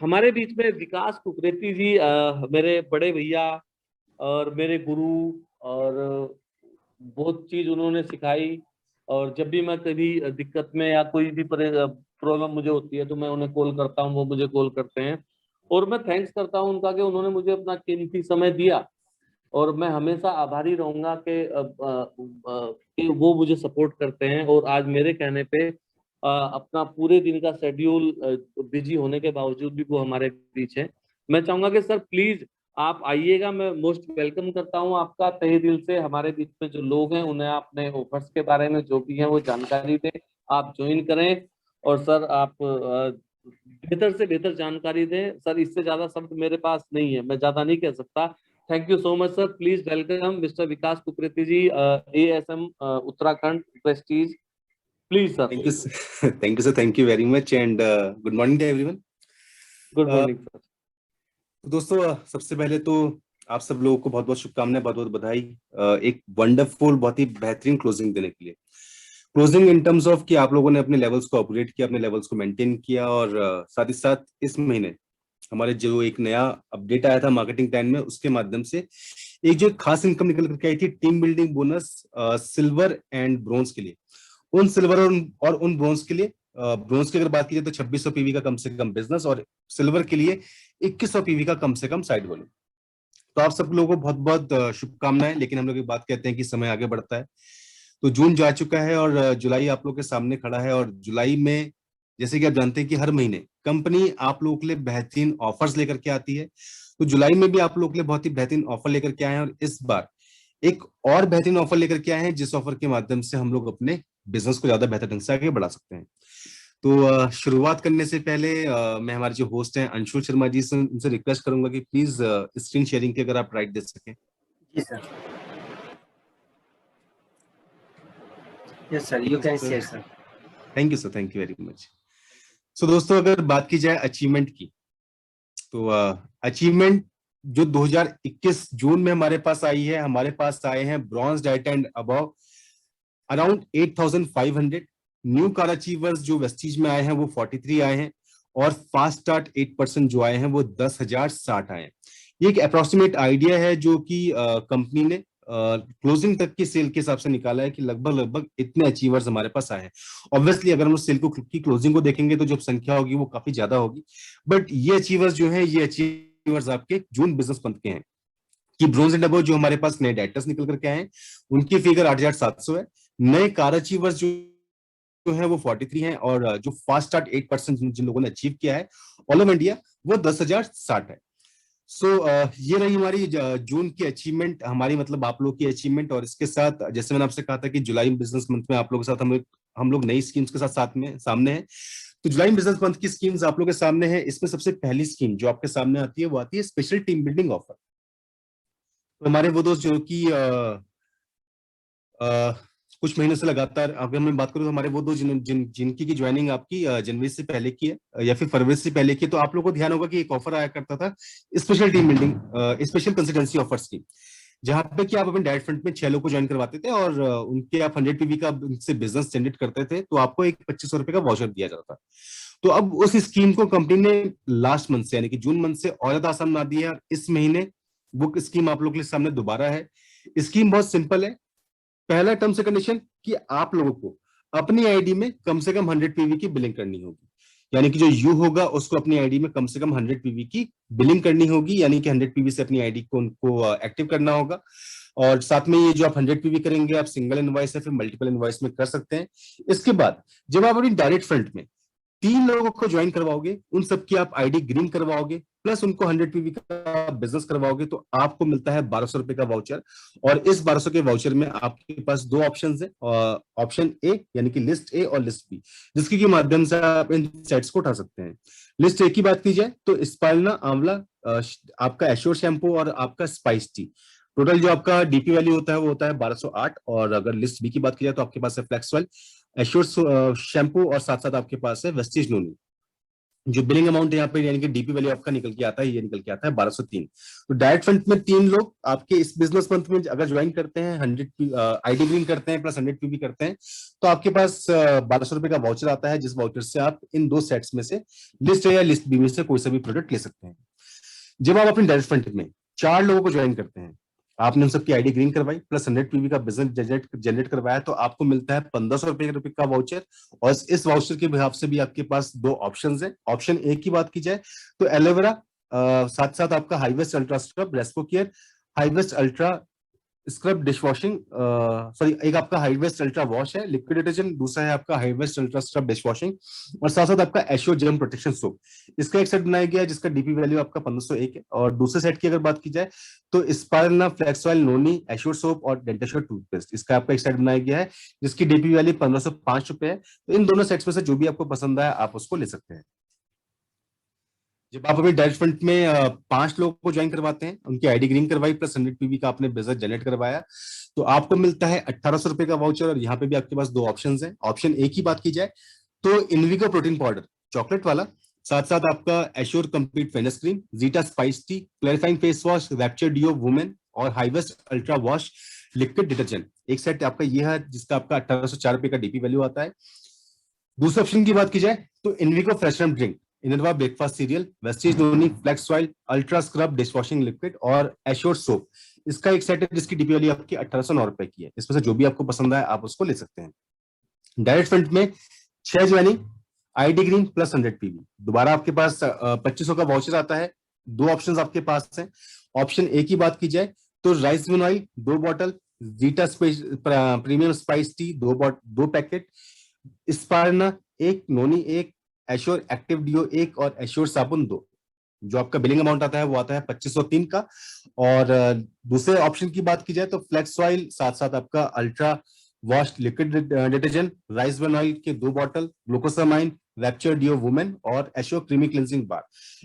हमारे बीच में विकास कुकरेती जी मेरे बड़े भैया और मेरे गुरु, और बहुत चीज उन्होंने सिखाई। और जब भी मैं कभी दिक्कत में या कोई भी प्रॉब्लम मुझे होती है तो मैं उन्हें कॉल करता हूँ, वो मुझे कॉल करते हैं। और मैं थैंक्स करता हूँ उनका कि उन्होंने मुझे अपना कीमती समय दिया। और मैं हमेशा आभारी रहूंगा कि वो मुझे सपोर्ट करते हैं। और आज मेरे कहने पे अपना पूरे दिन का शेड्यूल बिजी होने के बावजूद भी वो हमारे बीच है। मैं चाहूंगा कि सर प्लीज आप आइएगा, मैं मोस्ट वेलकम करता हूं आपका तहे दिल से। हमारे बीच में जो लोग हैं उन्हें अपने ऑफर्स के बारे में जो भी है वो जानकारी दें, आप ज्वाइन करें। और सर आप बेहतर से बेहतर जानकारी दें सर, इससे ज्यादा शब्द मेरे पास नहीं है, मैं ज्यादा नहीं कह सकता। Thank you so much sir. Please welcome mister Vikas Kukreti ji, ASM Uttarakhand prestige. Please sir. Thank you, thank you sir, thank you very much and good morning to everyone. Good morning sir. दोस्तों, सबसे पहले तो आप सब लोगों को बहुत बहुत शुभकामनाएं, बहुत बहुत बधाई एक वंडरफुल, बहुत ही बेहतरीन क्लोजिंग देने के लिए। क्लोजिंग इन टर्म्स ऑफ कि आप लोगों ने अपने लेवल्स को अपग्रेड किया, अपने लेवल्स को मेंटेन किया, और साथ ही साथ इस महीने हमारे जो एक नया अपडेट आया था मार्केटिंग प्लान में, उसके माध्यम से एक जो खास इनकम निकल करके आई थी, team building bonus silver and bronze के लिए। उन सिल्वर और उन ब्रॉन्ज के लिए, ब्रॉन्ज की अगर बात की जाए तो 2600 पीवी का कम से कम बिजनेस, और सिल्वर के लिए 2100 पीवी का कम से कम साइड वॉल्यूम। तो आप सब लोगों को बहुत बहुत शुभकामनाएं। लेकिन हम लोग एक बात कहते हैं कि समय आगे बढ़ता है। तो जून जा चुका है और जुलाई आप लोग के सामने खड़ा है। और जुलाई में जैसे कि आप जानते हैं कि हर महीने कंपनी आप लोगों के लिए बेहतरीन ऑफर्स लेकर के आती है। तो जुलाई में भी आप लोगों के लिए बहुत ही बेहतरीन ऑफर लेकर के आए हैं, और इस बार एक और बेहतरीन ऑफर लेकर के आए हैं, जिस ऑफर के माध्यम से हम लोग अपने बिजनेस को ज्यादा बेहतर ढंग से आगे बढ़ा सकते हैं। तो शुरुआत करने से पहले मैं हमारे जो होस्ट हैं अंशुल शर्मा जी से उनसे रिक्वेस्ट करूंगा कि प्लीज स्क्रीन शेयरिंग की अगर आप राइट दे सकें। जी sir. Yes sir, you can share sir. Thank you sir, thank you very much. So दोस्तों, अगर बात की जाए अचीवमेंट की, तो अचीवमेंट जो 2021 जून में हमारे पास आई है, हमारे पास आए हैं bronze diet and above around 8500। New car achievers जो वेस्टीज में आए हैं वो 43 आए हैं, और फास्ट स्टार्ट 8% जो आए हैं वो 10,060 आए हैं। ये एक अप्रोक्सीमेट आइडिया है जो कि कंपनी ने क्लोजिंग तक की सेल के हिसाब से निकाला है कि लगभग लगभग इतने अचीवर्स हमारे पास आए हैं। ऑब्वियसली अगर हम उस सेल को की क्लोजिंग को देखेंगे तो जो संख्या होगी वो काफी ज्यादा होगी, बट ये अचीवर्स जो है, ये अचीवर्स आपके जून बिजनेस मंथ के हैं। कि ब्रोंज एंड अबव जो हमारे पास नए डायरेक्टर्स निकल करके आए हैं उनकी फिगर 8,700 है। नए कार अचीवर्स जो है वो 43 हैं, और जो फास्ट स्टार्ट 8% जिन लोगों ने अचीव किया है ऑल ओवर इंडिया वो 10,060 है। सो ये रही हमारी जून की अचीवमेंट, हमारी मतलब आप लोग की अचीवमेंट। और इसके साथ जैसे मैंने आपसे कहा था कि जुलाई बिजनेस मंथ में आप लोगों के साथ हम लोग नई स्कीम्स के साथ में सामने हैं। तो जुलाई बिजनेस मंथ की स्कीम्स आप लोग के सामने है। इसमें सबसे पहली स्कीम जो आपके सामने आती है वो आती है स्पेशल टीम बिल्डिंग ऑफर। तो हमारे वो दोस्त जो कि कुछ महीनों से लगातार, अगर मैं बात करूं तो हमारे वो दो जिनकी की ज्वाइनिंग आपकी जनवरी से पहले की है या फिर फरवरी से पहले की है, तो आप लोगों को ध्यान होगा कि एक ऑफर आया करता था special team building, special consultancy offer scheme, जहां पे कि आप अपने डायरेक्ट फंड में 6 लोग को ज्वाइन करवाते थे और उनके आप 100 पीवी का उनसे बिजनेस जनरेट करते थे, तो आपको एक 2500 रुपए का वाउचर दिया जाता था। तो अब उस स्कीम को कंपनी ने लास्ट मंथ से यानी कि जून मंथ से और ज्यादा आसान बना दिया है। इस महीने वो स्कीम आप लोगों के सामने दोबारा है। स्कीम बहुत सिंपल है। पहला टर्म्स एंड कंडीशन कि आप लोगों को अपनी आईडी में कम से कम 100 पीवी की बिलिंग करनी होगी, यानी कि जो यू होगा उसको अपनी आईडी में कम से कम 100 पीवी की बिलिंग करनी होगी, यानी कि 100 पीवी से अपनी आईडी को उनको एक्टिव करना होगा। और साथ में ये जो आप 100 पीवी करेंगे आप सिंगल इनवॉइस या फिर मल्टीपल इनवॉइस में कर सकते हैं। इसके बाद जब आप अपनी डायरेक्ट फ्रंट में 3 लोगों को ज्वाइन करवाओगे, उन सबकी आप आईडी ग्रीन करवाओगे, प्लस उनको 100 पीवी का बिजनेस करवाओगे, तो आपको मिलता है 1200 रुपए का वाउचर। और इस 1200 के वाउचर में आपके पास 2 ऑप्शन है, ऑप्शन ए यानी कि लिस्ट ए और लिस्ट बी, जिसके माध्यम से आप इन सेट्स को उठा सकते हैं। लिस्ट ए की बात की जाए तो स्पाइरना आंवला, आपका एश्योर शैम्पू और आपका स्पाइस टी, टोटल जो आपका डीपी वैल्यू होता है वो होता है 1208। और अगर लिस्ट बी की बात की जाए तो आपके पास है फ्लेक्स ऑयल, एश्योर शैम्पू और साथ साथ आपके पास है वेस्टीज नोनी। जो बिलिंग अमाउंट यहाँ पे यानी कि डीपी वैल्यू आपका निकल के आता है, ये निकल के आता है 1203। तो डायरेक्ट फंड में 3 लोग आपके इस बिजनेस मंथ में अगर ज्वाइन करते हैं, 100 आईडी ग्रीन करते हैं प्लस 100 पीवी करते हैं, तो आपके पास 1200 रुपए का वाउचर आता है, जिस वाउचर से आप इन 2 सेट्स में से लिस्ट ए या लिस्ट बी में से कोई सा भी प्रोडक्ट ले सकते हैं। जब आप अपने डायरेक्ट फंड में 4 लोगों को ज्वाइन करते हैं, आपने उन सबकी आईडी ग्रीन करवाई प्लस 100 पीवी का बिजनेस जनरेट करवाया, तो आपको मिलता है 1500 रुपए का वाउचर। और इस वाउचर के हिसाब से भी आपके पास 2 ऑप्शंस है। ऑप्शन ए की बात की जाए तो एलोवेरा, साथ साथ आपका हाईवेस्ट अल्ट्रा स्क्रब रेस्पो केयर, हाईवेस्ट ultra scrub dish washing, sorry, एक आपका हाईवेस्ट अल्ट्रा वॉश है लिक्विड डिटर्जेंट, दूसरा है आपका हाईवेस्ट अल्ट्रा स्क्रब डिश वॉशिंग, और साथ साथ आपका एशो जर्म प्रोटेक्शन सोप। इसका एक सेट बनाया गया है जिसका डीपी वैल्यू आपका 1501 है। और दूसरे सेट की अगर बात की जाए तो स्पायरना फ्लैक्स ऑयल नोनी एश्योर सोप और डेंटाश्योर टूथपेस्ट, इसका आपका एक सेट बनाया गया है जिसकी डीपी वैल्यू 1505 रुपए है। तो इन दोनों सेट्स में से जो भी आपको पसंद आए आप उसको ले सकते हैं। जब आप अभी डायरेक्ट फंड में 5 लोगों को ज्वाइन करवाते हैं, उनकी आईडी ग्रीन करवाई प्लस 100 पीवी का आपने बिजनेस जनरेट करवाया, तो आपको मिलता है 1800 रुपए का वाउचर। और यहाँ पे भी आपके पास 2 ऑप्शंस हैं। ऑप्शन ए की बात की जाए तो इनविगो प्रोटीन पाउडर चॉकलेट वाला, साथ साथ आपका Assure complete fairness cream, Zeta spice tea, clarifying face wash, rapture deo women और हाईवेस्ट अल्ट्रा वॉश लिक्विड डिटर्जेंट, एक सेट आपका यह है जिसका आपका 1804 रुपए का डीपी वैल्यू आता है। दूसरे ऑप्शन की बात की जाए तो Invigo freshener drink, Inerva breakfast cereal, Vestige noni flax oil, ultra scrub dishwashing liquid और एश्योर सोप, इसका एक सेट है जिसकी डीपी वैल्यू आपकी 1809 रुपए की है। इसमें से जो भी आपको पसंद आए आप उसको ले सकते हैं। डायरेक्ट फंड में 6 joining, ID green plus 100 PV, दोबारा आपके पास 2500 का वाउचर आता है। 2 ऑप्शन आपके पास है। ऑप्शन ए की बात की जाए तो राइस विन oil 2 bottle, Zeta premium spice tea 2 packet, स्पारना 1, नोनी 1, एश्योर एक्टिव डियो 1 और एश्योर साबुन 2। जो आपका बिलिंग अमाउंट आता है वो आता है 2503 का। और दूसरे ऑप्शन की बात की जाए तो फ्लेक्स ऑयल, साथ साथ आपका ultra wash liquid detergent, rice bran oil के 2 bottle, glucosamine, rapture deo women और एश्योर क्रीमी क्लिंजिंग बार,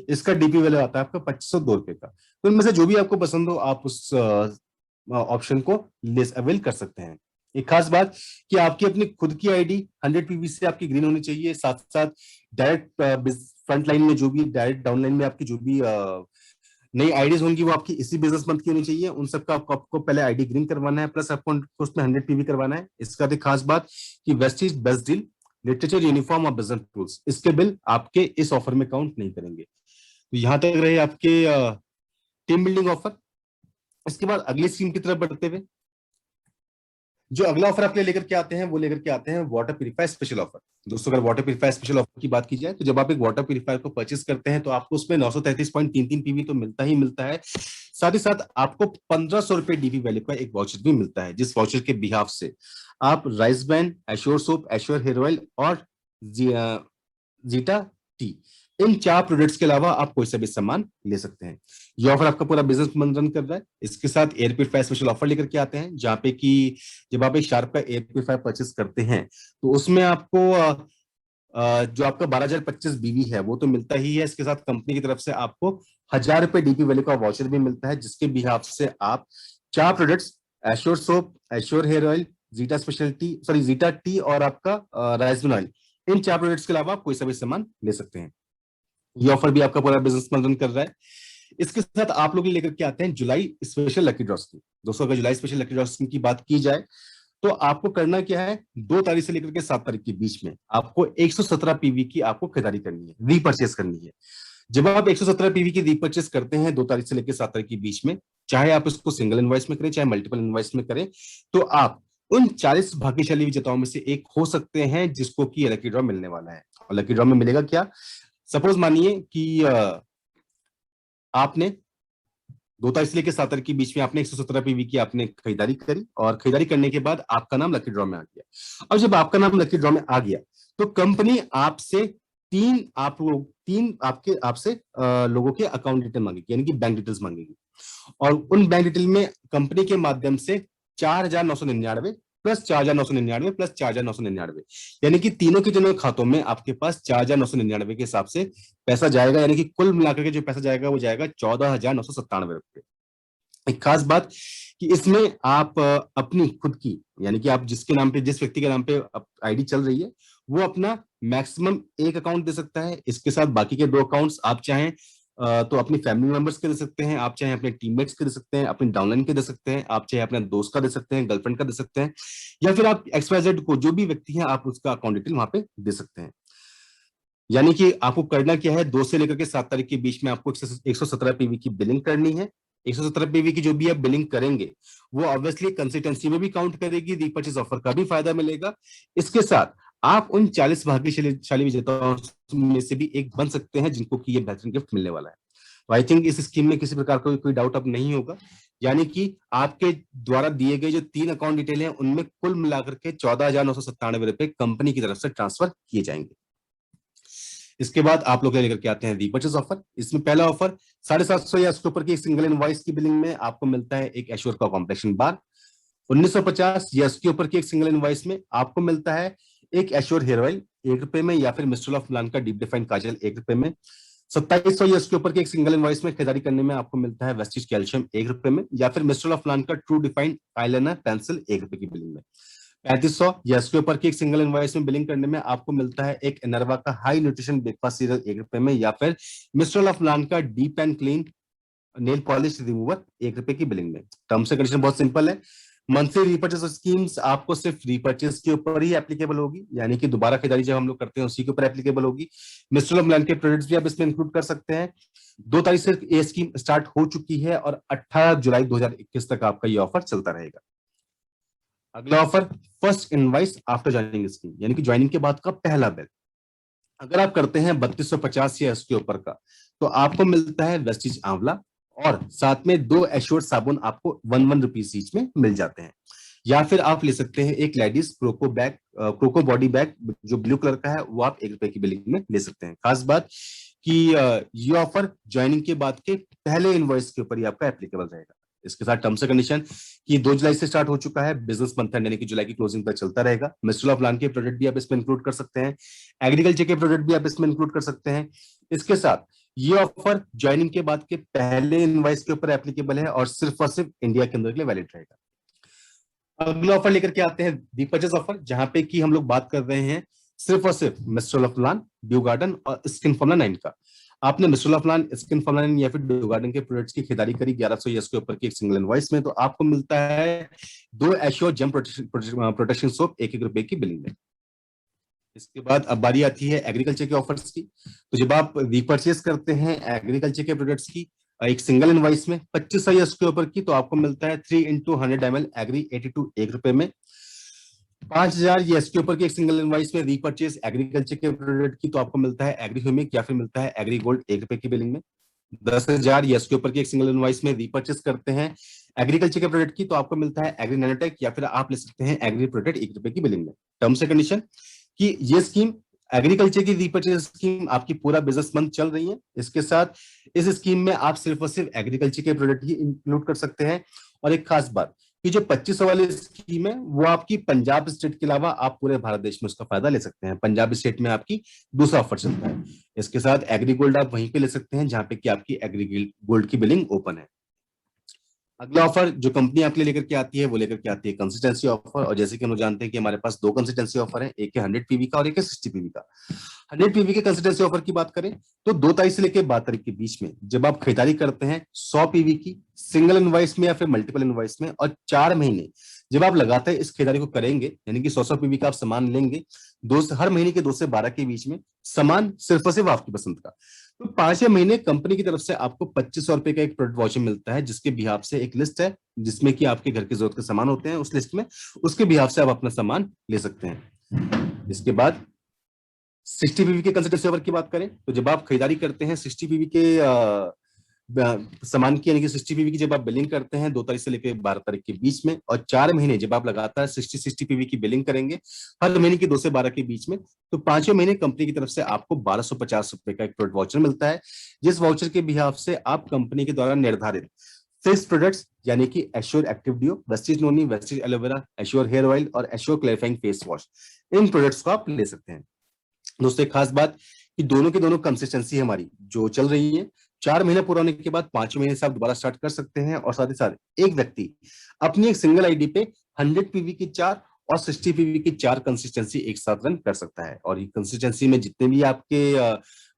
इसका डीपी वैल्यू आता है आपका 2502 रुपए का। तो इनमें से जो भी आपको पसंद हो आप उस ऑप्शन को अवेल कर सकते हैं। एक खास बात कि आपकी अपनी खुद की आईडी 100 पीवी से आपकी ग्रीन होनी चाहिए। साथ साथ डायरेक्ट फ्रंट लाइन में जो भी डायरेक्ट डाउन लाइन में आपकी जो भी नई आईडीज होंगी वो आपकी इसी बिजनेस मंथ की होनी चाहिए। उन सबका आपको पहले आईडी ग्रीन करवाना है प्लस आपको उसमें 100 पीवी करवाना है। इसका एक खास बात कि Vestige best deal, literature, uniform और बिजनेस टूल्स, इसके बिल आपके इस ऑफर में काउंट नहीं करेंगे। तो यहां तक रहे आपके टीम बिल्डिंग ऑफर। इसके बाद अगली स्कीम की तरफ बढ़ते हुए जो अगला ऑफर आपके लेकर के आते हैं वो लेकर के आते हैं वाटर प्यूरिफायर स्पेशल ऑफर। दोस्तों अगर वाटर प्यूरिफायर स्पेशल ऑफर की बात की जाए तो जब आप एक वाटर प्यूरिफायर को परचेस करते हैं तो आपको उसमें 933.33 पीवी तो मिलता ही मिलता है, साथ ही साथ आपको 1500 रुपए डीपी वैल्यू का एक वाउचर भी मिलता है, जिस वाउचर के बिहाफ से आप rice brand, Assure soap, Assure hair oil और जीटा टी, इन 4 प्रोडक्ट्स के अलावा आप कोई सा भी सामान ले सकते हैं। ये ऑफर आपका पूरा बिजनेस रन कर रहा है। इसके साथ एयर प्यूरिफायर स्पेशल ऑफर लेकर के आते हैं, जहां पे कि जब आप एक शार्प का एयर प्यूरिफायर परचेस करते हैं तो उसमें आपको जो आपका 12025 बीवी है वो तो मिलता ही है। इसके साथ कंपनी की तरफ से आपको 1000 रुपए डीपी वैल्यू का वाउचर भी मिलता है, जिसके बिहाफ से आप 4 products, Assure soap, Assure hair oil, Zeta speciality, sorry Zeta tea और आपका राइसविन ऑयल, इन 4 प्रोडक्ट्स के अलावा आप कोई सा भी सामान ले सकते हैं। ये ऑफर भी आपका पूरा बिजनेस रन कर रहा है। इसके साथ आप लोग लेकर के आते हैं जुलाई स्पेशल लकी ड्रॉ स्कीम। दोस्तों अगर जुलाई स्पेशल लकी ड्रॉ स्कीम की बात की जाए तो आपको करना क्या है, 2 तारीख से लेकर के 7 तारीख के बीच में आपको 117 पीवी की आपको खरीदारी करनी है, रीपर्चेस करनी है। जब आप 117 पीवी की रीपर्चेस करते हैं 2 तारीख से लेकर 7 तारीख के बीच में, चाहे आप इसको सिंगल इनवॉइस में करें चाहे मल्टीपल इनवॉइस में करें, तो आप उन 40 भाग्यशाली विजेताओं में से एक हो सकते हैं जिसको कि लकी ड्रॉ मिलने वाला है। और लकी ड्रॉ में मिलेगा क्या, सपोज मानिए कि आपने 2 तारीख से लेकर 7 तारीख के बीच में आपने 117 पीवी की आपने खरीदारी करी और खरीदारी करने के बाद आपका नाम लकी ड्रॉ में आ गया। अब जब आपका नाम लकी ड्रॉ में आ गया तो कंपनी आपसे 3 आपसे लोगों के अकाउंट डिटेल मांगेगी, यानी कि बैंक डिटेल्स मांगेगी। और उन बैंक डिटेल में कंपनी के माध्यम से 4999 प्लस 4999 प्लस 4999, यानी कि तीनों के तीनों खातों में आपके पास 4999 के हिसाब से पैसा जाएगा, यानी कि कुल मिलाकर के जो पैसा जाएगा वो जाएगा 14,997 रुपए। एक खास बात कि इसमें आप अपनी खुद की, यानी कि आप जिसके नाम पे, जिस व्यक्ति के नाम पे आईडी चल रही है, वो अपना मैक्सिमम एक अकाउंट दे सकता है। इसके साथ बाकी के 2 अकाउंट्स आप चाहें तो अपनी फैमिली मेंबर्स के दे सकते हैं, आप चाहे अपने टीममेट्स के दे सकते हैं, अपने डाउनलाइन के दे सकते हैं, आप चाहे अपने दोस्त का दे सकते हैं, गर्लफ्रेंड का दे सकते हैं, या फिर आप XYZ को, जो भी व्यक्ति है, आप उसका अकाउंट डिटेल वहां पे दे सकते हैं। यानी कि आपको करना क्या है, 2 से लेकर के 7 तारीख के बीच में आपको 117 पीवी की बिलिंग करनी है। 117 पीवी की जो भी आप बिलिंग करेंगे वो ऑब्वियसली कंसिस्टेंसी में भी काउंट करेगी, रीपर्चेज ऑफर का भी फायदा मिलेगा। इसके साथ आप उन 40 भाग्यशाली विजेताओं में से भी एक बन सकते हैं जिनको कि ये बेहतरीन गिफ्ट मिलने वाला है। तो आई थिंक इस स्कीम में किसी प्रकार का कोई डाउट अब नहीं होगा। यानी कि आपके द्वारा दिए गए जो 3 अकाउंट डिटेल हैं उनमें कुल मिलाकर के 14,997 रुपए कंपनी की तरफ से ट्रांसफर किए जाएंगे। इसके बाद आप लोग लेकर के आते हैं रीपर्चेज ऑफर। इसमें पहला ऑफर 750 या उसके ऊपर की सिंगल इनवॉइस की बिलिंग में आपको मिलता है एक एश्योर का कॉम्प्लेक्शन बार। 1950 या उसके ऊपर की एक सिंगल इनवॉइस में आपको मिलता है एक एश्योर हेयर ऑयल ₹1 में, या फिर मिस्ट्रल ऑफ मिलान का डीप डिफाइंड काजल ₹1 में। 2700 या उसके ऊपर की एक सिंगल इनवॉइस में खरीदारी करने में आपको मिलता है वेस्टिज कैल्शियम ₹1 में, या फिर मिस्ट्रल ऑफ मिलान का ट्रू डिफाइंड आईलाइनर पेंसिल ₹1 की बिलिंग में। 3500 या इसके ऊपर की एक सिंगल इनवॉइस में बिलिंग करने में आपको मिलता है एक एनर्वा का हाई न्यूट्रिशन ब्रेकफास्ट सीरियल ₹1 में, या फिर मिस्ट्रल ऑफ मिलान का deep and clean nail polish remover ₹1 की बिलिंग में। टर्म्स एंड कंडीशन बहुत सिंपल है। मंथली रीपर्चेस स्कीम्स आपको सिर्फ रीपर्चेस के ऊपर ही एप्लीकेबल होगी, यानी कि दोबारा खरीदारी जब हम लोग करते हैं उसी के ऊपर एप्लीकेबल होगी। मिस्ट्रल ऑफ मिलान के प्रोडक्ट्स भी आप इसमें इंक्लूड कर सकते हैं। 2 तारीख से ये स्कीम स्टार्ट हो चुकी है और 18 जुलाई 2021 तक आपका ये ऑफर चलता रहेगा। अगला offer first invoice after joining scheme, यानी कि ज्वाइनिंग के बाद का पहला बिल। अगर आप करते हैं 3250 या इसके ऊपर का, तो आपको मिलता है वेस्टिज आंवला, और साथ में 2 एश्योर्ड साबुन आपको 1 ईच में मिल जाते हैं। या फिर आप ले सकते हैं एक लेडीज क्रोको बैग, क्रोको बॉडी बैग जो ब्लू कलर का है, वो आप ₹1 की बिलिंग में ले सकते हैं। खास बात कि ये ऑफर ज्वाइनिंग के बाद के पहले इनवॉइस के ऊपर ही आपका एप्लीकेबल रहेगा। इसके साथ टर्म्स एंड कंडीशन कि 2 जुलाई से स्टार्ट हो चुका है, बिजनेस मंथ एंड यानी कि जुलाई की क्लोजिंग तक चलता रहेगा। मिस्ट्रल ऑफ प्लान के प्रोडक्ट भी आप इसमें इंक्लूड कर सकते हैं, एग्रीकल्चर के प्रोडक्ट भी आप इसमें इंक्लूड कर सकते हैं। इसके साथ ये ऑफर ज्वाइनिंग के बाद के पहले इनवॉइस के ऊपर एप्लीकेबल है और सिर्फ इंडिया के अंदर के लिए वैलिड रहेगा। अगला ऑफर लेकर के आते हैं रीपर्चेज ऑफर, जहां पे कि हम लोग बात कर रहे हैं सिर्फ और सिर्फ mistral of plan, due garden और स्किन फॉर्मुला 9 का। आपने mistral of plan, skin formula 9 या फिर ड्यू गार्डन के प्रोडक्ट्स की खरीदारी करी 1100 या इसके ऊपर की एक सिंगल इनवॉइस में, तो आपको मिलता है 2 एश्योर जम प्रोटेक्शन सोप ₹1 की बिलिंग में। इसके बाद अब बारी आती है एग्रीकल्चर के ऑफर्स की। तो जब आप रीपर्चेस करते हैं एग्रीकल्चर के प्रोडक्ट्स की एक सिंगल इनवॉइस में 2500 या उसके ऊपर की, तो आपको मिलता है 3 into 100 ml एग्री 82 ₹1 में। 5000 या इसके ऊपर की एक सिंगल इनवॉइस में रीपर्चेस एग्रीकल्चर के प्रोडक्ट की, तो आपको मिलता है एग्री ह्यूमिक या फिर मिलता है एग्री गोल्ड ₹1 की बिलिंग में। 10,000 या इसके ऊपर की एक सिंगल इनवॉइस में रीपर्चेस करते हैं एग्रीकल्चर के प्रोडक्ट की, तो आपको मिलता है एग्री नैनोटेक या फिर आप ले सकते हैं एग्री प्रोडक्ट ₹1 की बिलिंग में। टर्म्स एंड कंडीशन कि ये स्कीम एग्रीकल्चर की रीपर्चेज स्कीम आपकी पूरा बिजनेस मंथ चल रही है। इसके साथ इस स्कीम में आप सिर्फ और सिर्फ एग्रीकल्चर के प्रोडक्ट ही इंक्लूड कर सकते हैं। और एक खास बात कि जो 2500 वाली स्कीम है वो आपकी पंजाब स्टेट के अलावा आप पूरे भारत देश में उसका फायदा ले सकते हैं। पंजाब स्टेट में आपकी दूसरा ऑफर चलता है। इसके साथ एग्री गोल्ड आप वहीं पे ले सकते हैं जहां पे कि आपकी एग्री गोल्ड की बिलिंग ओपन है। अगला ऑफर जो कंपनी आपके लिए लेकर के आती है वो लेकर के आती है कंसिस्टेंसी ऑफर। और जैसे कि हम लोग जानते हैं कि हमारे पास 2 कंसिस्टेंसी ऑफर है, एक है 100 पीवी का और एक है 60 पीवी का। 100 पीवी के कंसिस्टेंसी ऑफर की बात करें तो 2 तारीख से लेकर 12 तारीख के बीच में जब आप खरीदारी करते हैं 100 पीवी की सिंगल इनवॉइस में या फिर मल्टीपल इनवॉइस में, और 4 महीने जब आप लगातार इस खरीदारी को करेंगे, यानी कि 100 पीवी का आप सामान लेंगे, हर महीने के 2 से 12 के बीच में सामान सिर्फ और सिर्फ आपकी पसंद का, तो 5 महीने कंपनी की तरफ से आपको ₹2500 का एक प्रोडक्ट वाउचर मिलता है, जिसके बिहाफ से एक लिस्ट है जिसमें कि आपके घर की जरूरत के सामान होते हैं उस लिस्ट में, उसके बिहाफ से आप अपना सामान ले सकते हैं। इसके बाद 60 पीवी के कंसिस्टेंसी ऑफर की बात करें तो जब आप खरीदारी करते हैं 60 पीवी के सामान की, यानी कि 60 पीवी की जब आप बिलिंग करते हैं 2 तारीख से लेकर 12 तारीख के बीच में, और 4 महीने जब आप लगातार 60 पीवी की बिलिंग करेंगे हर महीने की 2 से 12 के बीच में, तो 5वें महीने कंपनी की तरफ से आपको ₹1250 का एक प्रोडक्ट वाउचर मिलता है, जिस वाउचर के बिहाफ से आप कंपनी के द्वारा निर्धारित फिक्स प्रोडक्ट्स यानी कि Assure active dew, Vestige noni, Vestige aloe vera, Assure hair oil और एश्योर क्लैरिफाइंग फेस वॉश, इन प्रोडक्ट्स को आप ले सकते हैं। दोस्तों एक खास बात कि दोनों की दोनों कंसिस्टेंसी हमारी जो चल रही है 4 महीने पूरा होने के बाद 5 महीने से आप दोबारा स्टार्ट कर सकते हैं। और साथ ही साथ एक व्यक्ति अपनी एक सिंगल आईडी पे 100 पीवी की 4 और 60 पीवी की 4 कंसिस्टेंसी एक साथ रन कर सकता है। और ये कंसिस्टेंसी में जितने भी आपके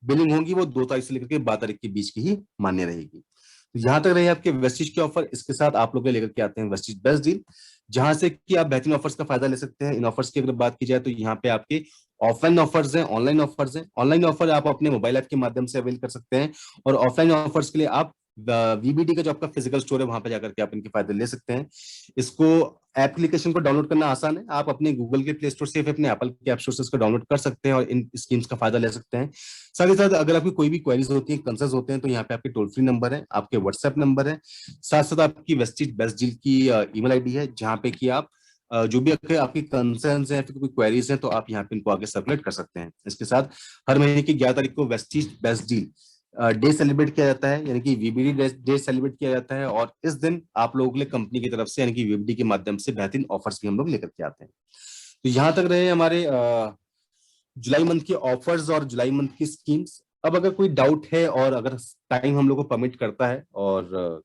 बिलिंग होगी वो 2 तारीख से लेकर के 12 तारीख के बीच की ही मान्य रहेगी। तो यहाँ तक रहे आपके वेस्टिज के ऑफर। इसके साथ आप लोग लेकर के आते हैं वेस्टिज बेस्ट डील, जहां से कि आप बेहतरीन ऑफर्स का फायदा ले सकते हैं। इन ऑफर्स की अगर बात की जाए तो यहाँ पे आपके ऑफलाइन ऑफर्स हैं, ऑनलाइन ऑफर्स हैं। ऑनलाइन ऑफर आप अपने मोबाइल ऐप के माध्यम से अवेल कर सकते हैं, और ऑफलाइन ऑफर्स के लिए आप वीबीडी का जो आपका फिजिकल स्टोर है वहां पे जाकर के आप इनके फायदे ले सकते हैं। इसको एप्लीकेशन को डाउनलोड करना आसान है, आप अपने गूगल के प्ले स्टोर से या फिर अपने एप्पल के ऐप स्टोर से इसको डाउनलोड कर सकते हैं और इन स्कीम्स का फायदा ले सकते हैं। साथ ही साथ अगर आपकी कोई भी क्वेरीज होती है, कंसर्न्स होते हैं, तो यहाँ पे आपके टोल फ्री नंबर है, आपके व्हाट्सएप नंबर है, साथ साथ आपकी वेस्टिज बेस्ट डील की ईमेल आईडी है, जहाँ पे कि आप जो भी आपकी कंसर्न्स हैं फिर कोई क्वेरीज हैं तो आप यहाँ पे इनको आगे सर्कुलेट कर सकते हैं। इसके साथ हर महीने की 11 तारीख को Vestige best deal day celebrate किया जाता है, यानी कि वीबीडी डे सेलिब्रेट किया जाता है। और इस दिन आप लोगों के लिए कंपनी की तरफ से यानी कि वीबीडी के माध्यम से बेहतरीन ऑफर्स भी हम लोग लेकर के आते हैं। तो यहाँ तक रहे हमारे जुलाई मंथ के ऑफर्स और जुलाई मंथ की स्कीम्स। अब अगर कोई डाउट है और अगर टाइम हम लोग को परमिट करता है और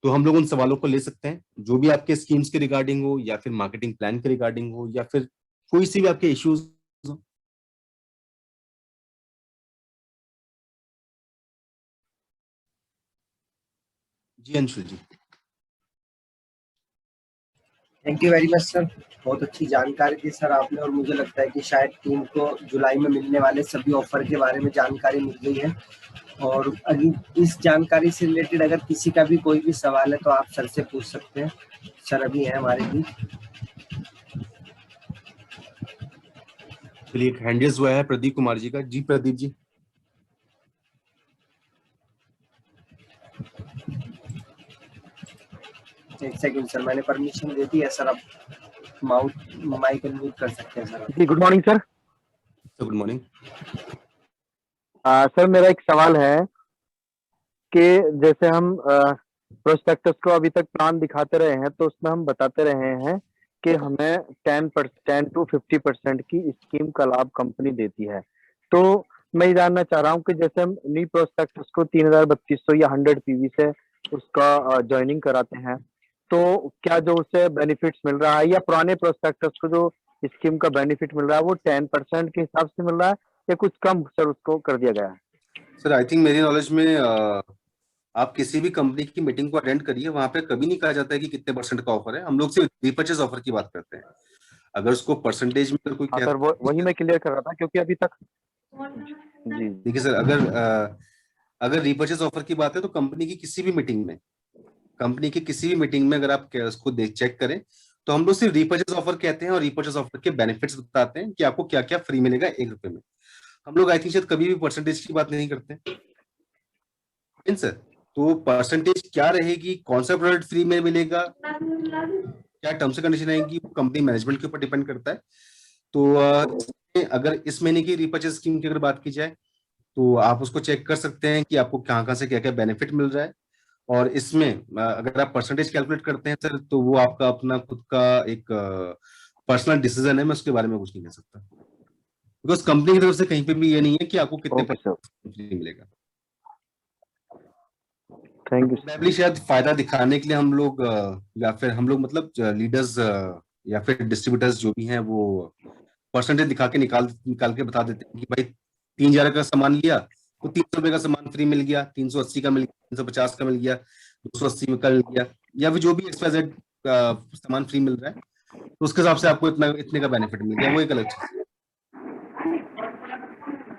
तो हम लोग उन सवालों को ले सकते हैं, जो भी आपके स्कीम्स के रिगार्डिंग हो या फिर मार्केटिंग प्लान के रिगार्डिंग हो या फिर कोई सी भी आपके इश्यूज हो। जी Anshul ji. Thank you very much sir, बहुत अच्छी जानकारी दी सर आपने। और मुझे लगता है कि शायद टीम को जुलाई में मिलने वाले सभी ऑफर के बारे में जानकारी मिल गई है। और अगर इस जानकारी से रिलेटेड अगर किसी का भी कोई भी सवाल है तो आप सर से पूछ सकते हैं, सर अभी है हमारे बीच। चलिए, एक हैंड रेज हुआ है प्रदीप कुमार जी का। जी प्रदीप जी। एक सेकंड सर, मैंने परमिशन दे दी है सर, अब माइक अनम्यूट कर सकते हैं सर। जी good morning sir. Good morning. Sir मेरा एक सवाल है कि जैसे हम प्रोस्पेक्टस को अभी तक प्लान दिखाते रहे हैं तो उसमें हम बताते रहे हैं कि हमें 10 to 50% की स्कीम का लाभ कंपनी देती है। तो मैं ये जानना चाह रहा हूँ कि जैसे हम न्यू प्रोस्पेक्टस को 3200 या 100 पीवी से उसका ज्वाइनिंग कराते हैं तो क्या जो उससे बेनिफिट्स मिल रहा है या पुराने प्रोस्पेक्टस को जो स्कीम का बेनिफिट मिल रहा है वो 10% के हिसाब से मिल रहा है या कुछ कम सर उसको कर दिया गया है? सर आई थिंक मेरी नॉलेज में आप किसी भी कंपनी की मीटिंग को अटेंड करिए, वहां पे कभी नहीं कहा जाता है कि कितने परसेंट का ऑफर है। हम लोग सिर्फ रिपर्चेज ऑफर की बात करते हैं। अगर उसको परसेंटेज में कोई हाँ सर वही मैं क्लियर कर रहा था क्योंकि अभी तक जी देखिए सर, अगर रिपर्चेज ऑफर की बात है तो कंपनी की किसी भी मीटिंग में अगर आप उसको चेक करें तो हम लोग सिर्फ रिपर्चेज ऑफर कहते हैं और रिपर्चेज ऑफर के बेनिफिट्स बताते हैं कि आपको क्या क्या फ्री मिलेगा 1 रुपए में। हम लोग आई थिंक शायद कभी भी परसेंटेज की बात नहीं करते हैं सर। तो परसेंटेज क्या रहेगी, कौन सा प्रोडक्ट फ्री में मिलेगा, क्या टर्म्स एंड कंडीशन आएंगी, वो कंपनी मैनेजमेंट के ऊपर डिपेंड करता है। तो अगर इस महीने की रिपर्चेज स्कीम की अगर बात की जाए तो आप उसको चेक कर सकते हैं कि आपको कहाँ से क्या क्या बेनिफिट मिल रहा है। और इसमें अगर आप परसेंटेज कैलकुलेट करते हैं सर तो वो आपका अपना खुद का एक पर्सनल डिसीजन है, मैं उसके बारे में कुछ नहीं कह सकता, बिकॉज कंपनी की तरफ से कहीं पे भी ये नहीं है कि आपको कितने फ्री मिलेगा। Thank you. प्रोबेबली शायद फायदा दिखाने के लिए हम लोग या फिर हम लोग मतलब लीडर्स या फिर डिस्ट्रीब्यूटर्स जो भी हैं वो परसेंटेज दिखा के निकाल के बता देते हैं कि भाई 3000 का सामान लिया तो 300 रुपए का सामान फ्री मिल गया, 380 का मिल गया, 350 का मिल गया, 280 का मिल गया, या फिर जो भी एक्सवाइजेड सामान फ्री मिल रहा है तो उसके हिसाब से आपको इतने का बेनिफिट मिल गया, वो एक अलग चीज है।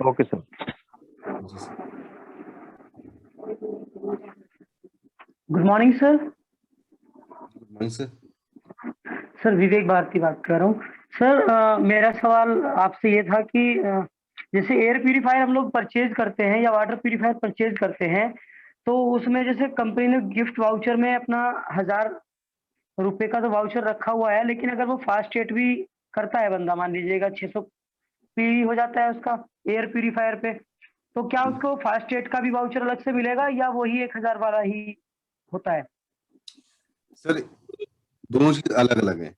Okay sir. Good morning sir. Good morning sir. Sir Vivek Bharti बात कर रहा हूँ सर। मेरा सवाल आपसे ये था कि जैसे एयर प्यूरीफायर हम लोग परचेज करते हैं या वाटर प्यूरीफायर परचेज करते हैं तो उसमें जैसे कंपनी ने गिफ्ट वाउचर में अपना 1000 रुपए का तो वाउचर रखा हुआ है, लेकिन अगर वो फास्ट एड भी करता है बंदा, मान लीजिएगा 600 पी हो जाता है उसका एयर प्यूरीफायर पे, तो क्या उसको फास्ट एड का भी वाउचर अलग से मिलेगा या वही 1000 वाला ही होता है? सर दोनों चीज अलग अलग है।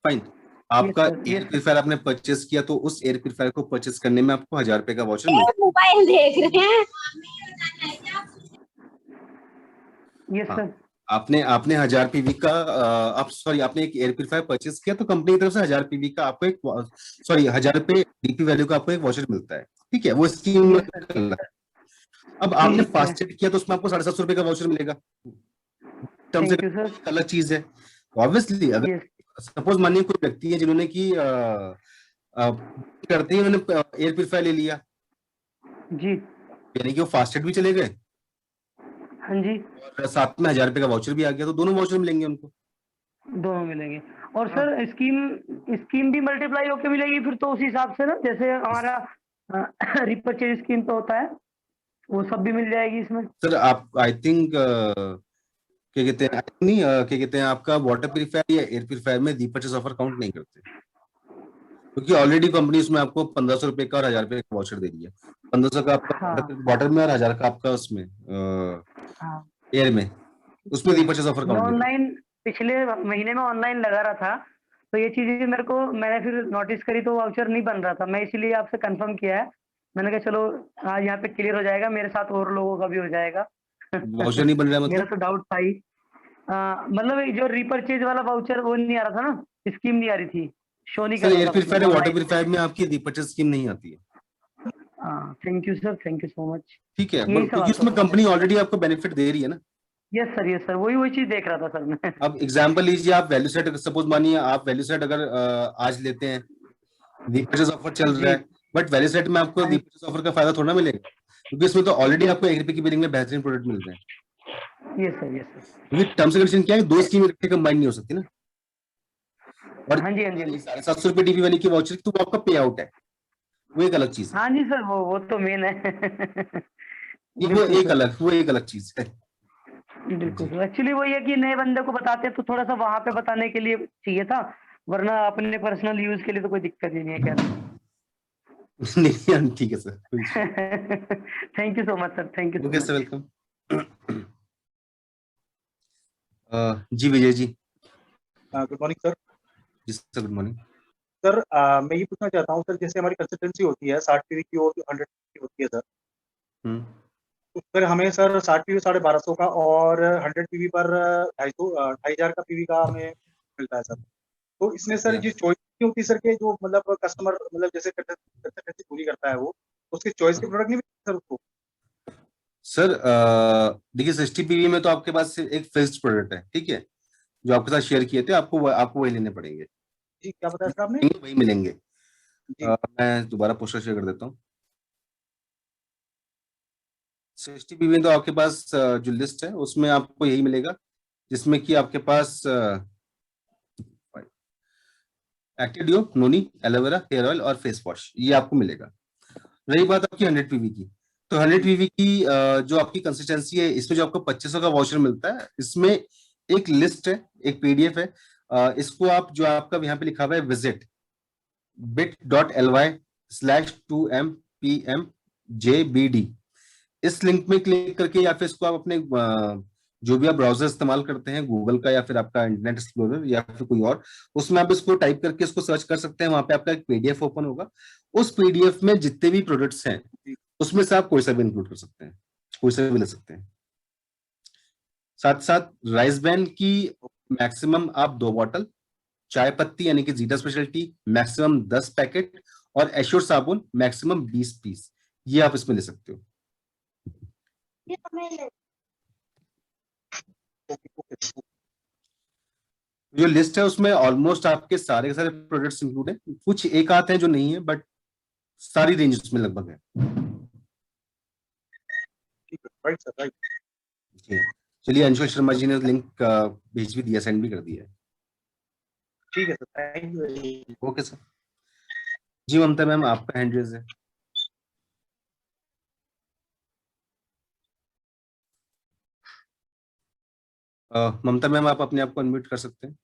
फाइन, आपका एयर प्यूरीफायर आपने परचेस किया तो उस एयर प्यूरीफायर को परचेस करने में आपको 1000 रुपए का वाउचर मिलेगा। मोबाइल देख रहे हैं। यस हाँ, सर। आपने आपने 1000 पीवी का आप सॉरी आपने एक एयर प्यूरिफायर परचेस किया तो कंपनी की तरफ से 1000 पीवी का आपको एक सॉरी 1000 रुपए डीपी वैल्यू का आपको एक वॉचर मिलता है, ठीक है, वो स्कीम। Yes sir. अब आपने ठीक है। फास्टेड किया तो उसमें आपको 750 रुपए का वाउचर मिलेगा, terms and thank you sir. एक अलग चीज है। ऑब्वियसली अगर यस। सपोज मानिए कोई व्यक्ति है जिन्होंने की करते ही उन्होंने एयर प्यूरिफायर ले लिया, जी। यानी कि वो फास्टेड भी चले गए हाँ जी। और साथ में 1000 रुपए का वाउचर भी आ गया, तो दोनों वाउचर मिलेंगे उनको। दोनों मिलेंगे। और हाँ सर स्कीम स्कीम भी मल्टीप्लाई होके मिलेगी फिर तो उस हिसाब से ना, जैसे हमारा रिपर्चेज स्कीम तो होता है, वो सब भी मिल जाएगी इसमें। सर, आप आई थिंक क्या कहते हैं नहीं क्या कहते हैं आपका वाटर प्यूरिफायर या एयर प्यूरिफायर में रीपर्चेज ऑफर काउंट नहीं करते, क्योंकि ऑलरेडी कंपनी उसमें आपको 1500 रुपए का और 1000 रुपए का वाउचर दे रही है। 1500 का आपका हाँ वाटर में और 1000 का आपका उसमें हाँ। एयर में, उसमें रीपर्चेज ऑफर मैं काउंट नहीं करते। ऑनलाइन पिछले महीने में ऑनलाइन लगा रहा था, तो ये चीजें मैंने फिर नोटिस करी तो वाउचर नहीं बन रहा था, मैं इसीलिए आपसे कंफर्म किया है। मैंने कहा चलो आज यहाँ पे क्लियर हो जाएगा, मेरे साथ और लोगों का भी हो जाएगा। वाउचर नहीं बन रहा है मेरा मतलब? तो डाउट था ही। मतलब ये जो रिपर्चेज वाला वाउचर वो नहीं आ रहा था ना, स्कीम नहीं आ रही थी, शो नहीं कर सर, रहा एयर था उसमें प्यूरिफायर या वाटर ऑनलाइन। प्यूरिफायर में आपकी रीपर्चेज स्कीम नहीं आती है, हाँ thank you sir, thank you so much. ठीक है, यही क्योंकि सवाल था उसमें सर कंपनी मेरा। ऑलरेडी आपको बेनिफिट दे रही है ना। यस सर, वही वही चीज देख रहा था सर मैं। अब एग्जांपल लीजिए, आप वैल्यू सेट सपोज मानिए आप वैल्यू सेट अगर आज लेते हैं, रीपर्चेज ऑफर चल रहा जी। है, बट वैल्यू सेट में आपको हाँ रीपर्चेज ऑफर का फायदा थोड़ा ना मिलेगा, क्योंकि इसमें तो ऑलरेडी आपको 1 रुपए की बिलिंग में बेहतरीन प्रोडक्ट मिल रहे हैं। Yes sir, yes sir. क्योंकि टर्म्स एंड कंडीशन क्या है, दो स्कीम इकट्ठे कंबाइन नहीं हो सकती ना। और हाँ जी, हाँ जी, हाँ जी। 750 रुपए डीपी वाली की वाउचर तो वो आपका पे आउट है, वो एक अलग चीज है। हाँ जी सर, वो तो मेन है। ये बिल्कुल सर। वो एक अलग चीज है। बिल्कुल जी। सर, एक्चुअली वही है कि नए बंदे को बताते हैं तो थोड़ा सा वहां पे बताने के लिए चाहिए था, वरना अपने पर्सनल यूज के लिए तो कोई दिक्कत ही नहीं है खैर। नहीं, ठीक है सर, कोई issue thank you so much sir, thank you नहीं। So okay sir, much. Welcome. जी Vijay ji. Good morning sir. जी सर, गुड मॉर्निंग। सर मैं ये पूछना चाहता हूँ सर, जैसे हमारी कंसिस्टेंसी होती है 60 पीवी की और 100 की होती है सर, तो फिर हमें सर 60 पीवी 1250 का और 100 पीवी पर 2500 का पीवी का हमें मिलता है सर। तो इसमें सर Yeah. ये चॉइस नहीं होती सर के, जो मतलब कस्टमर मतलब जैसे कंसिस्टेंसी पूरी करता है वो, उसके चॉइस के प्रोडक्ट नहीं मिलते सर उसको? सर देखिए, 60 पीवी में तो आपके पास सिर्फ एक फिक्स्ड प्रोडक्ट है, ठीक है, जो आपके साथ शेयर किए थे, आपको वही लेने पड़ेंगे, जी क्या बताया सर आपने? वही मिलेंगे। जी मैं दोबारा पोस्टर शेयर कर देता हूँ। 60 पीवी में तो आपके पास जो लिस्ट है उसमें आपको यही मिलेगा, जिसमें कि आपके पास एक्टिव डिओ, नोनी, एलोवेरा हेयर ऑयल और फेस वॉश, ये आपको मिलेगा। रही बात आपकी 100 पीवी की, तो 100 पीवी की जो आपकी कंसिस्टेंसी है, इसमें जो आपको 2500 का वाउचर मिलता है, इसमें एक लिस्ट है, एक पीडीएफ है। इसको आप जो आपका यहाँ पे लिखा हुआ है विजिट bit.ly/2mpmjbd, इस लिंक में क्लिक करके या फिर इसको आप अपने जो भी आप ब्राउजर इस्तेमाल करते हैं, गूगल का या फिर आपका इंटरनेट एक्सप्लोरर या फिर कोई और, उसमें आप इसको टाइप करके इसको सर्च कर सकते हैं। वहां पे आपका एक पीडीएफ ओपन होगा, उस पीडीएफ में जितने भी प्रोडक्ट्स हैं उसमें से आप कोई सा भी इंक्लूड कर सकते हैं, कोई सा भी ले सकते हैं। साथ साथ राइस ब्रान की मैक्सिमम आप 2 बॉटल, चाय पत्ती यानी कि zeta special T maximum 10 packet, और एश्योर साबुन मैक्सिमम 20 पीस, ये आप इसमें ले सकते हो। जो लिस्ट है उसमें ऑलमोस्ट आपके सारे के सारे प्रोडक्ट्स इंक्लूड है, कुछ एक आते हैं जो नहीं है, बट सारी रेंज उसमें लगभग है। ठीक है, राइट सर, राइट। जी। चलिए, अंशुल शर्मा जी ने लिंक भेज भी दिया, सेंड भी कर दिया है। ठीक है sir, thank you. Okay sir. जी ममता मैम, आपका हैंड रेज है। ममता मैम, आप अपने आप को अनम्यूट कर सकते हैं।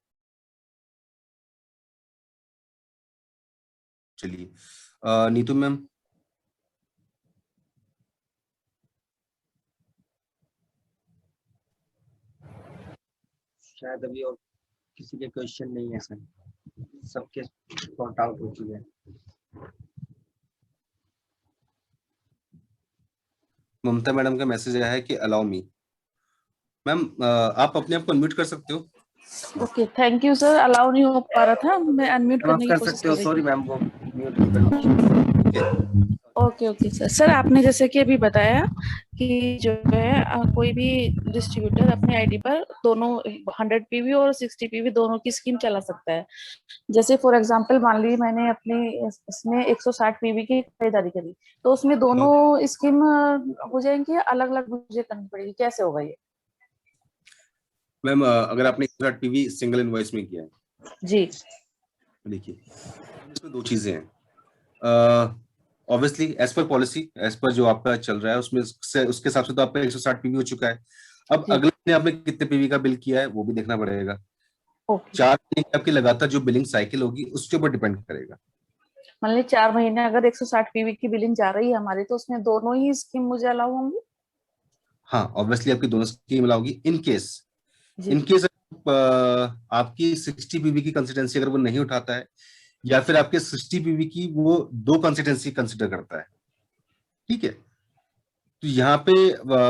चलिए, नीतू मैम। शायद अभी और किसी के क्वेश्चन नहीं है सर, सबके सॉर्ट आउट हो चुके हैं। ममता मैडम का मैसेज आया है कि अलाउ मी। मैम आप अपने आप को अनम्यूट कर सकते हो। Okay, thank you sir. Allow नहीं हो पा रहा था, मैं अनम्यूट मैम आप करने की कर कोशिश सकते कर हो, रही सॉरी थी। मैम वो mute. Okay okay sir. Sir आपने जैसे कि अभी बताया कि जो है कोई भी डिस्ट्रीब्यूटर अपने आईडी पर दोनों 100 पीवी और 60 पीवी दोनों की स्कीम चला सकता है। जैसे फॉर एग्जांपल मान ली मैंने अपने इसमें 160 पीवी की खरीदारी करी, तो उसमें दोनों स्कीम हो जाएंगी, अलग अलग मुझे करनी पड़ेगी, कैसे होगा ये? मैम अगर आपने 160 पीवी सिंगल इनवॉइस में किया है जी, देखिए इसमें दो चीजें हैं। Obviously as per policy, as per जो आपका चल रहा है उसमें उसके हिसाब से तो आपका 160 पीवी हो चुका है। अब जी। अगले महीने आपने कितने पीवी का बिल किया है वो भी देखना पड़ेगा। ओके, 4 महीने की आपकी लगातार जो बिलिंग साइकिल होगी उसके ऊपर डिपेंड करेगा। मान ली 4 महीने अगर 160 पीवी की बिलिंग जा रही है हमारी, तो उसमें दोनों ही स्कीम मुझे अलाउ होंगी? हाँ ऑब्वियसली आपकी दोनों स्कीम लाओगी इन केस जी। आपकी 60 पीवी की कंसिस्टेंसी अगर वो नहीं उठाता है या फिर आपके 60 पीवी की वो 2 कंसिस्टेंसी कंसिडर करता है, ठीक है, तो यहाँ पे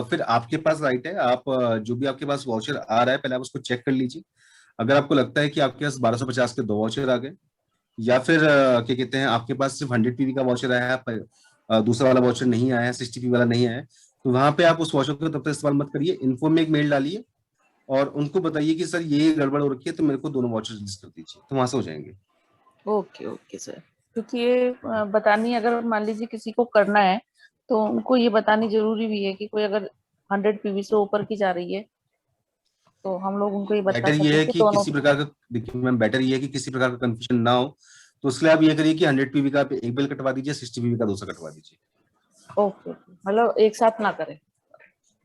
फिर आपके पास राइट है। आप जो भी आपके पास वाउचर आ रहा है पहले आप उसको चेक कर लीजिए। अगर आपको लगता है कि आपके पास 1250 के 2 वाउचर आ गए या फिर क्या कहते हैं आपके पास सिर्फ 100 पीवी का वाउचर आया है दूसरा वाला वाउचर नहीं आया है, 60 पीवी वाला नहीं आया है, तो वहां पे आप उस वाउचर को तब तक इस्तेमाल मत करिए। इन्फो में एक मेल डालिए और उनको बताइए कि सर ये गड़बड़ हो रखी है तो मेरे को दोनों वाउचर रिलीज कर दीजिए, तो वहां से हो जाएंगे। Okay okay sir. क्योंकि ये बतानी, अगर मान लीजिए किसी को करना है तो उनको ये बतानी जरूरी भी है कि कोई अगर 100 पीवी से ऊपर की जा रही है तो हम लोग उनको ये बता बेटर ये सकें है कि कि दोनों। किसी प्रकार का, देखिए मैम बेटर ये है कि किसी प्रकार का कंफ्यूजन ना हो, तो उसके लिए आप ये करिए कि 100 पीवी का आप एक बिल कटवा दीजिए, 60 पीवी का दूसरा कटवा दीजिए। ओके ओके, मतलब एक साथ ना करें।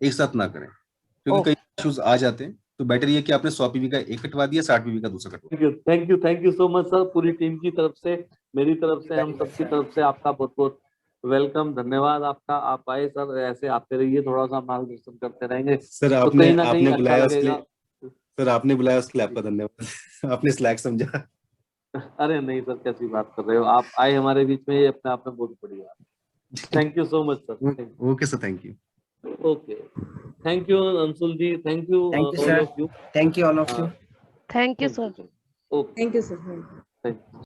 एक साथ ना करें क्योंकि कई ओके, इश्यूज आ जाते हैं, तो बेटर ये कि आपने 100 पीवी का एक कटवा दिया, 60 पीवी का दूसरा कटवा thank you so much sir. पूरी टीम की तरफ से, मेरी तरफ से, हम सबकी तरफ से आपका बहुत बहुत वेलकम, धन्यवाद आपका। आप आए सर, ऐसे आते रहिए, थोड़ा सा मार्गदर्शन करते रहेंगे सर तो आपने कहीं ना कहीं आपने अच्छा बुलाया उसके लगेगा। लिए, सर आपने बुलाया उसके लिए आपका धन्यवाद। आपने स्लैक समझा। अरे नहीं सर, कैसी बात कर रहे हो, आप आए हमारे बीच में, ये अपने आप में बहुत बढ़िया। Thank you so much sir. Okay sir, thank you. Okay, thank you Anshul ji, thank you thank you all sir, of you. Thank you all of you. Thank you thank sir. You. Okay, thank you sir. Thank you.